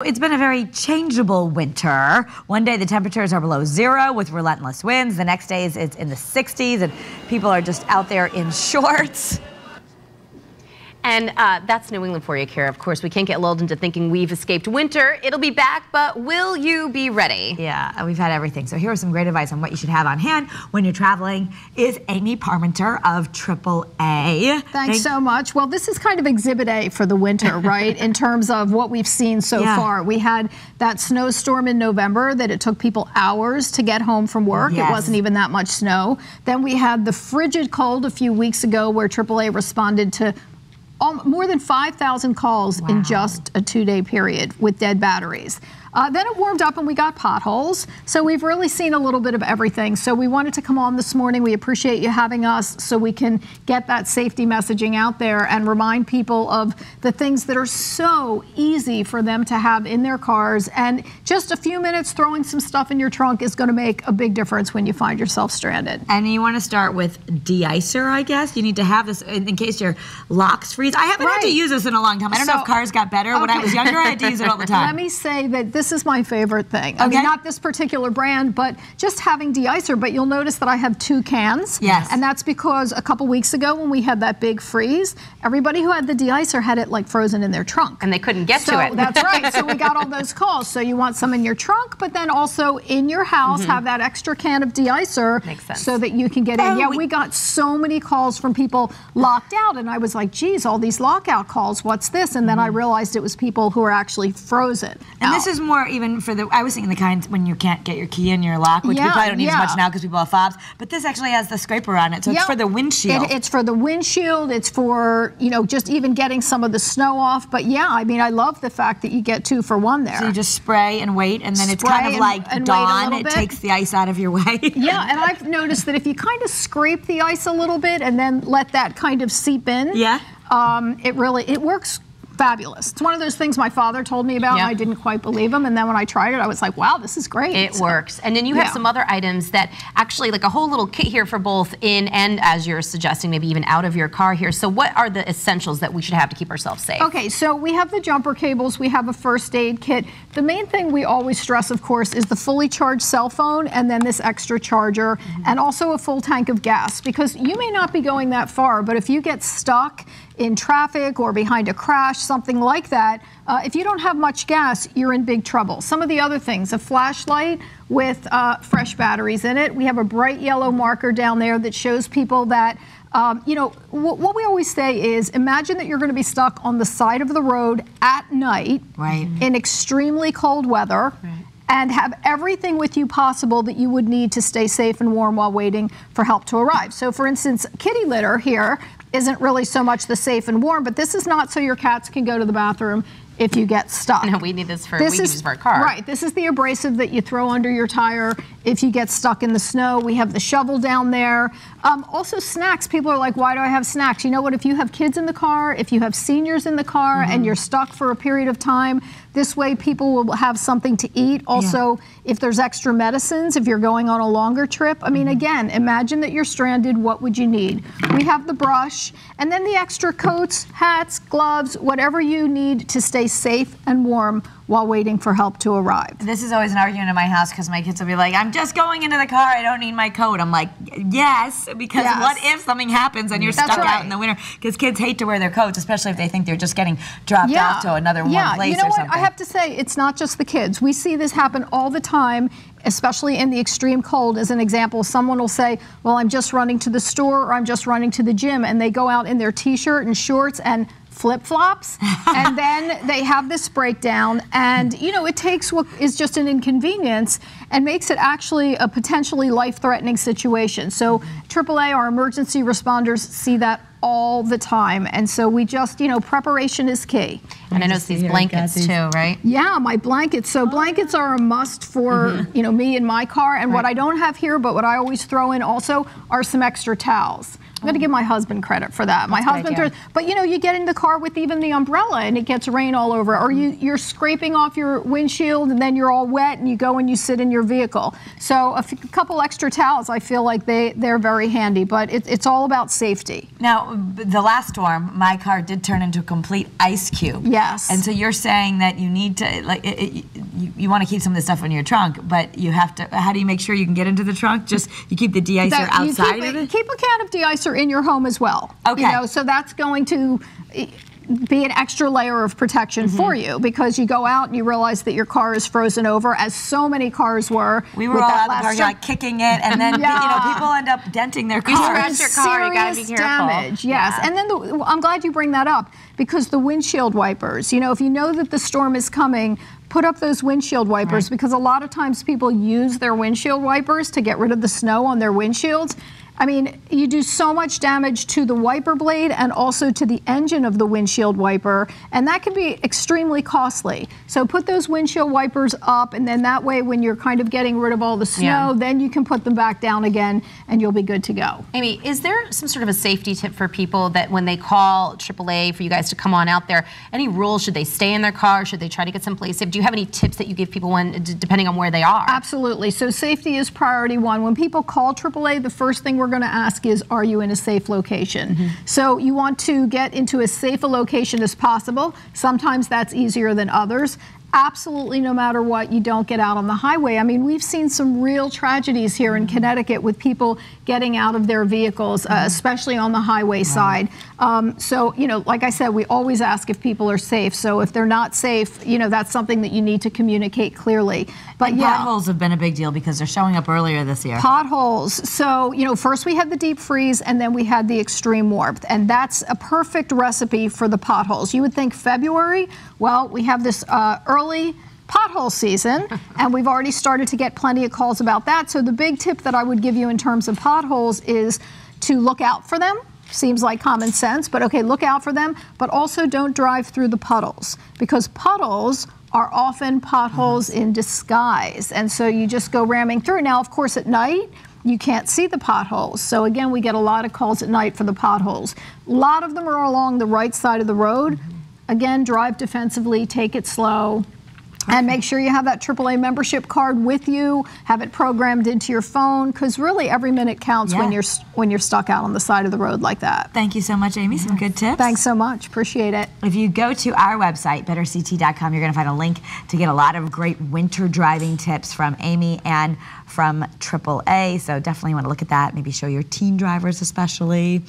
It's been a very changeable winter. One day the temperatures are below zero with relentless winds. The next day it's in the 60s and people are just out there in shorts. And that's New England for you, Kara. Of course, we can't get lulled into thinking we've escaped winter. It'll be back, but will you be ready? Yeah, we've had everything. So here are some great advice on what you should have on hand when you're traveling. Is Amy Parmenter of AAA. Thanks so much. Well, this is kind of exhibit A for the winter, right? In terms of what we've seen so far. We had that snowstorm in November that it took people hours to get home from work. It wasn't even that much snow. Then we had the frigid cold a few weeks ago where AAA responded to more than 5,000 calls in just a 2-day period with dead batteries. Then it warmed up and we got potholes. So we've really seen a little bit of everything. So we wanted to come on this morning. We appreciate you having us so we can get that safety messaging out there and remind people of the things that are so easy for them to have in their cars. And just a few minutes throwing some stuff in your trunk is going to make a big difference when you find yourself stranded. And you want to start with de-icer, I guess. You need to have this in case your locks freeze. I haven't had to use this in a long time. I don't know if cars got better. When I was younger, I had to use it all the time. Let me say that this is my favorite thing. I mean, not this particular brand, but just having de-icer. But you'll notice that I have 2 cans. Yes. And that's because a couple weeks ago when we had that big freeze, everybody who had the de-icer had it like frozen in their trunk. And they couldn't get to it. That's right. So we got all those calls. So you want some in your trunk, but then also in your house, have that extra can of de-icer so that you can get in. Yeah, we got so many calls from people locked out. And I was like, geez, all these lockout calls, what's this? And then I realized it was people who are actually frozen. And this is more even for the, I was thinking the kind when you can't get your key in your lock, which we probably don't need as much now because people have fobs, but this actually has the scraper on it, so it's for the windshield. It's for the windshield, it's for, you know, just even getting some of the snow off, but yeah, I mean, I love the fact that you get 2 for 1 there. So you just spray and wait, and then it's kind of like dawn, it takes the ice out of your way. Yeah, and I've noticed that if you kind of scrape the ice a little bit and then let that kind of seep in, it works fabulous. It's one of those things my father told me about and I didn't quite believe him, and then when I tried it I was like, wow, this is great. It works. And then you have some other items that actually, like a whole little kit here for both in and, as you're suggesting, maybe even out of your car here. So what are the essentials that we should have to keep ourselves safe? Okay, so we have the jumper cables, we have a first aid kit. The main thing we always stress, of course, is the fully charged cell phone and then this extra charger and also a full tank of gas, because you may not be going that far, but if you get stuck in traffic or behind a crash, something like that, if you don't have much gas, you're in big trouble. Some of the other things, a flashlight with fresh batteries in it. We have a bright yellow marker down there that shows people that, you know, what we always say is, imagine that you're going to be stuck on the side of the road at night in extremely cold weather. And have everything with you possible that you would need to stay safe and warm while waiting for help to arrive. So for instance, kitty litter here isn't really so much the safe and warm, but this is not so your cats can go to the bathroom if you get stuck. No, we need this for, we use this for our car. Right, this is the abrasive that you throw under your tire if you get stuck in the snow. We have the shovel down there. Also snacks, people are like, why do I have snacks? You know what, if you have kids in the car, if you have seniors in the car and you're stuck for a period of time, this way people will have something to eat. Also, if there's extra medicines, if you're going on a longer trip, I mean, again, imagine that you're stranded, what would you need? We have the brush, and then the extra coats, hats, gloves, whatever you need to stay safe and warm while waiting for help to arrive. This is always an argument in my house because my kids will be like, I'm just going into the car, I don't need my coat. I'm like, yes, because what if something happens and you're stuck out in the winter? Because kids hate to wear their coats, especially if they think they're just getting dropped off to another warm place you know or something. I have to say, it's not just the kids. We see this happen all the time, especially in the extreme cold. As an example, someone will say, well, I'm just running to the store or I'm just running to the gym, and they go out in their t-shirt and shorts and flip-flops, and then they have this breakdown, and you know, it takes what is just an inconvenience and makes it actually a potentially life-threatening situation. So AAA, our emergency responders, see that all the time, and so we just, you know, preparation is key. And I noticed these blankets too, right? Yeah, my blankets. So blankets are a must for, you know, me in my car, and what I don't have here, but what I always throw in also are some extra towels. I'm going to give my husband credit for that. My husband throws, but you know, you get in the car with even the umbrella and it gets rain all over, or you're scraping off your windshield and then you're all wet and you go and you sit in your vehicle. So a couple extra towels, I feel like they're very handy, but it's all about safety. Now, the last storm, my car did turn into a complete ice cube. Yes. And so you're saying that you need to, like, you want to keep some of this stuff in your trunk, but you have to, how do you make sure you can get into the trunk? Just, you keep the de-icer outside of it? Keep a can of de-icer in your home as well. Okay. You know, so that's going to be an extra layer of protection for you, because you go out and you realize that your car is frozen over, as so many cars were. We were all out of the parking lot kicking it, and then you know, people end up denting their cars. You scratch your car, you gotta be careful. Damage, yes. And then I'm glad you bring that up, because the windshield wipers, you know, if you know that the storm is coming, put up those windshield wipers, because a lot of times people use their windshield wipers to get rid of the snow on their windshields. I mean, you do so much damage to the wiper blade and also to the engine of the windshield wiper, and that can be extremely costly. So put those windshield wipers up, and then that way when you're kind of getting rid of all the snow, then you can put them back down again and you'll be good to go. Amy, is there some sort of a safety tip for people that when they call AAA for you guys to come on out there, any rules? Should they stay in their car? Should they try to get someplace safe? Do you have any tips that you give people when, depending on where they are? Absolutely. So safety is priority one. When people call AAA, the first thing we're going to ask is, are you in a safe location? So you want to get into as safe a location as possible. Sometimes that's easier than others. Absolutely, no matter what, you don't get out on the highway. I mean, we've seen some real tragedies here in Connecticut with people getting out of their vehicles, especially on the highway side. So, you know, like I said, we always ask if people are safe. So if they're not safe, you know, that's something that you need to communicate clearly. But and potholes have been a big deal because they're showing up earlier this year. Potholes. So, you know, first we had the deep freeze and then we had the extreme warmth. And that's a perfect recipe for the potholes. You would think February, well, we have this early pothole season, and we've already started to get plenty of calls about that. So the big tip that I would give you in terms of potholes is to look out for them. Seems like common sense, but okay, look out for them, but also don't drive through the puddles, because puddles are often potholes in disguise, and so you just go ramming through. Now, of course, at night, you can't see the potholes. So again, we get a lot of calls at night for the potholes. A lot of them are along the right side of the road. Again, drive defensively, take it slow. And make sure you have that AAA membership card with you, have it programmed into your phone, because really every minute counts when you're stuck out on the side of the road like that. Thank you so much, Amy. Some good tips. Thanks so much. Appreciate it. If you go to our website, betterct.com, you're going to find a link to get a lot of great winter driving tips from Amy and from AAA. So definitely want to look at that. Maybe show your teen drivers especially.